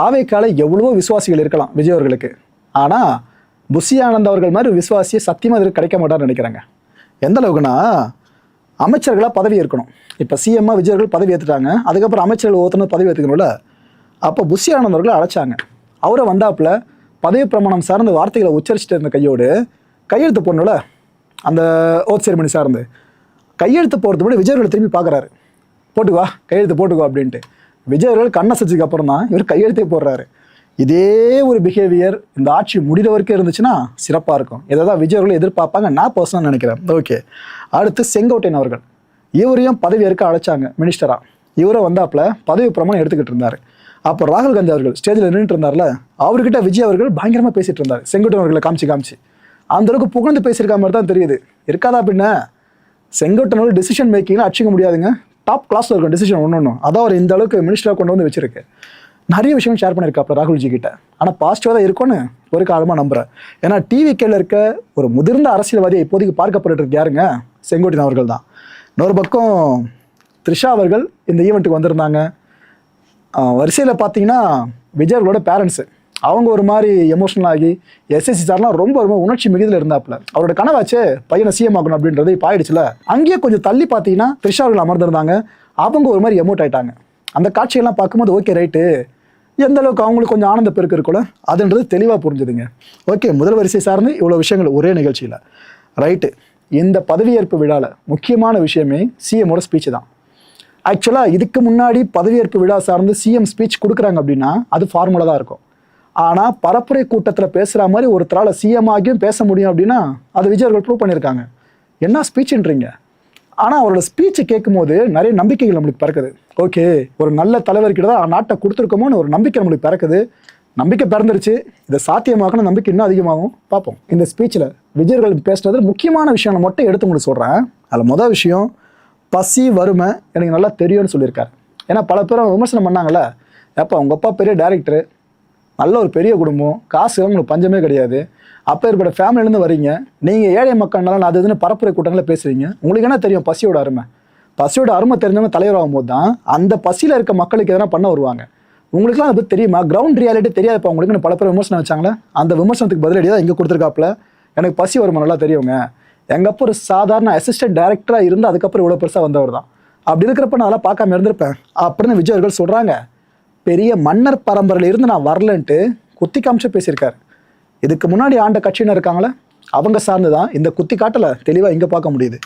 தாவேக்கால எவ்வளவோ விசுவாசிகள் இருக்கலாம் விஜய் அவர்களுக்கு. ஆனால் புஷி ஆனந்த் அவர்கள் மாதிரி விசுவாசியை சத்தியமாக இதற்கு கிடைக்க மாட்டார்னு நினைக்கிறாங்க. எந்த அளவுக்குன்னா, அமைச்சர்களாக பதவி ஏற்கணும். இப்போ சிஎம்மா விஜய் அவர்கள் பதவி ஏற்றுட்டாங்க. அதுக்கப்புறம் அமைச்சர்கள் ஒவ்வொருத்தரும் பதவி ஏற்றுக்கணும்ல. அப்போ புஷி ஆனந்த் அவர்கள் அழைச்சாங்க. அவரை வந்தாப்புல பதவி பிரமாணம் சார்ந்த வார்த்தைகளை உச்சரிச்சுட்டு இருந்த கையோடு கையெழுத்து போடணும்ல, அந்த ஓத் செரிமனி சார்ந்து கையெழுத்து போடுறது கூட விஜய் அவர்கள் திரும்பி பார்க்குறாரு. போட்டுக்குவா, கையெழுத்து போட்டுக்குவா அப்படின்ட்டு. விஜய் அவர்கள் கண்ணை சச்சுக்கு அப்புறம் தான் இவர் கையெழுத்தே போடுறாரு. இதே ஒரு பிஹேவியர் இந்த ஆட்சி முடிகிற வரைக்கும் இருந்துச்சுன்னா சிறப்பாக இருக்கும். இதை தான் விஜய் அவர்கள் எதிர்பார்ப்பாங்க, நான் பர்சனலாக நினைக்கிறேன். ஓகே, அடுத்து செங்கோட்டையன் அவர்கள், இவரையும் பதவி ஏற்க அழைச்சாங்க மினிஸ்டராக. இவரை வந்தாப்புல பதவி பிரமாணம் எடுத்துக்கிட்டு இருந்தார். அப்போ ராகுல் காந்தி அவர்கள் ஸ்டேஜில் நின்றுட்டு இருந்தார்ல, அவர்கிட்ட விஜய் அவர்கள் பயங்கரமாக பேசிகிட்டு இருந்தார். செங்கோட்டையன் அவர்களை காமிச்சு அந்தளவுக்கு புகழ்ந்து பேசியிருக்க மாதிரி தான் தெரியுது. இருக்காதா அப்படின்னா செங்கோட்டையன் அவர்கள் டிசிஷன் மேக்கிங்கில் அடிச்சிக்க முடியாதுங்க. டாப் கிளாஸில் இருக்கும் டிசிஷன் ஒன்று. அதான் அவர் இந்த அளவுக்கு மினிஸ்டராக கொண்டு வந்து வச்சிருக்கு. நிறைய விஷயம் ஷேர் பண்ணியிருக்காப்ல ராகுல்ஜி கிட்ட. ஆனால் பாசிட்டிவாக தான் இருக்கும்னு ஒரு காலமாக நம்புகிறேன். ஏன்னா டிவிகேல இருக்க ஒரு முதிர்ந்த அரசியல்வாதியை இப்போதைக்கு பார்க்கப்பட்டு இருக்கு யாருங்க? செங்கோட்டையன் அவர்கள் தான். இன்னொரு பக்கம் த்ரிஷா அவர்கள் இந்த ஈவெண்ட்டுக்கு வந்திருந்தாங்க. வரிசையில் பார்த்தீங்கன்னா விஜய் அவர்களோட பேரண்ட்ஸு அவங்க ஒரு மாதிரி எமோஷனல் ஆகி எஸ்எஸ்சி சார்லாம் ரொம்ப ரொம்ப உணர்ச்சி மிகுதியில் இருந்தாப்புல. அவரோட கனவாச்சு பையனை சிஎம் ஆகணும் அப்படின்றது இப்போ ஆயிடுச்சுல. அங்கேயே கொஞ்சம் தள்ளி பார்த்தீங்கன்னா த்ரிஷா அவர்கள் அமர்ந்திருந்தாங்க. அவங்க ஒரு மாதிரி எமோட் ஆயிட்டாங்க. அந்த காட்சியெல்லாம் பார்க்கும்போது ஓகே ரைட்டு, எந்த அளவுக்கு அவங்களுக்கு கொஞ்சம் ஆனந்த பெருக்கு இருக்குல்ல, அதுன்றது தெளிவாக புரிஞ்சுதுங்க. ஓகே, முதல் வரிசை சார்ந்து இவ்வளோ விஷயங்கள் ஒரே நிகழ்ச்சியில் ரைட்டு. இந்த பதவியேற்பு விழாவில் முக்கியமான விஷயமே சிஎம்மோட ஸ்பீச் தான். ஆக்சுவலாக இதுக்கு முன்னாடி பதவியேற்பு விழா சார்ந்து சிஎம் ஸ்பீச் கொடுக்குறாங்க அப்படின்னா அது ஃபார்முலாக தான் இருக்கும். ஆனால் பரப்புரை கூட்டத்தில் பேசுகிற மாதிரி ஒருத்தரால் சிஎம் ஆகியும் பேச முடியும் அப்படின்னா அது விஜய் அவர்கள் ப்ரூவ் பண்ணியிருக்காங்க. என்ன ஸ்பீச்சுன்றீங்க? ஆனால் அவரோட ஸ்பீச்சை கேட்கும்போது நிறைய நம்பிக்கைகள் நம்மளுக்கு பிறக்குது. ஓகே, ஒரு நல்ல தலைவர்கிட்ட தான் நாட்டை கொடுத்துருக்கோமோன்னு ஒரு நம்பிக்கை நம்மளுக்கு பிறக்குது. நம்பிக்கை பிறந்துருச்சு, இதை சாத்தியமாக்கணும், நம்பிக்கை இன்னும் அதிகமாகும். பார்ப்போம். இந்த ஸ்பீச்சில் விஜய் அவர்கள் பேசுனது முக்கியமான விஷயம் நான் மட்டும் எடுத்து உங்களுக்கு சொல்கிறேன். அதில் மொதல் விஷயம், பசி வறுமை எனக்கு நல்லா தெரியும்னு சொல்லியிருக்காரு. ஏன்னா பல பேரும் விமர்சனம் பண்ணாங்கல்ல, எப்போ உங்கள் அப்பா பெரிய டைரக்டரு, நல்ல ஒரு பெரிய குடும்பம், காசு உங்களுக்கு பஞ்சமே கிடையாது, அப்போ ஏற்பட்ட ஃபேமிலியிலேருந்து வரீங்க, நீங்கள் ஏழை மக்கள்னால அது இதுன்னு பரப்புரை கூட்டங்களில் பேசுகிறீங்க, உங்களுக்கு என்ன தெரியும் பசியோட அருமை? பசியோட அருமை தெரிஞ்சவங்க தலைவராகும் போது தான் அந்த பசியில் இருக்க மக்களுக்கு எதனா பண்ண வருவாங்க. உங்களுக்குலாம் அதை பற்றி தெரியுமா? கிரவுண்ட் ரியாலிட்டி தெரியாதுப்பா உங்களுக்குன்னு பல பேர் விமர்சனம் வச்சாங்களே, அந்த விமர்சனத்துக்கு பதிலடி தான் இங்கே கொடுத்துருக்காப்புல. எனக்கு பசி வருமா நல்லா தெரியுங்க, எங்கள் அப்போ ஒரு சாதாரண அசிஸ்டன்ட் டைரக்டராக இருந்து அதுக்கப்புறம் இவ்வளோ பெருசாக வந்தவர் தான், அப்படி இருக்கிறப்ப நான் அதெல்லாம் பார்க்காம இருந்திருப்பேன் அப்படின்னு விஜய் அவர்கள் சொல்கிறாங்க. பெரிய மன்னர் பரம்பரையில் இருந்து நான் வரலன்ட்டு குத்தி காமிச்சு பேசியிருக்காரு. இதுக்கு முன்னாடி ஆண்ட கட்சியினர் இருக்காங்களே, அவங்க சார்ந்து தான் இந்த குத்தி காட்டலை தெளிவாக இங்கே பார்க்க முடியுது.